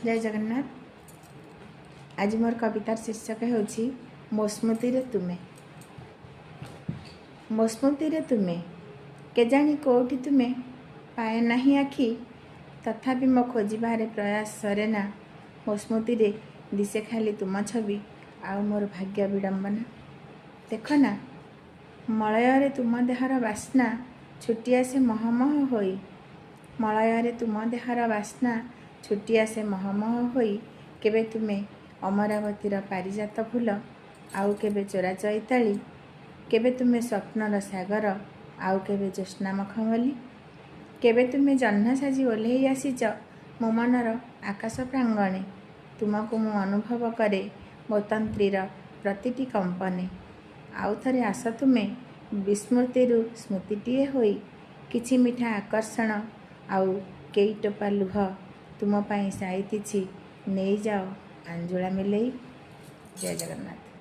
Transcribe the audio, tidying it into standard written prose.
जय जगन्नाथ। आज मोर कवितार शीर्षक होछि मो स्मृति रे तुमे। मो स्मृति रे तुमे केजाणी कोठी तुमे पाए नहीं आखि, तथापि मो खोजिबारे प्रयास सरे ना। मो स्मृति रे दिशे खाली तुम छवि आउ मोर भाग्य विडंबना। देख ना मलय तुम देहर बास्ना छुटी आसे महमह होई। मलय तुम देहर बास्ना छुटी आसे महमह होई। केबे तुमे अमरावतीर पारिजात फूल आउ केबे चोरा चैताली। केबे तुमे स्वप्नर सागर आउ केबे ज्योत्स्ना मखमली। केबे तुमे जह्न साजी ओल्हेई आसीच मो मनर आकाश प्रांगणे। तुमको मु अनुभव करे मो तंत्रीर प्रतिटी कंपने। आउ थरे आस तुमे विस्मृतिरु स्मृतिटीए होई। किछि मिठा आकर्षण आउ केई टोपा लुह तुम पाई साइतिछि, नहीं जाओ आंजुला मिलेई। जय जगन्नाथ।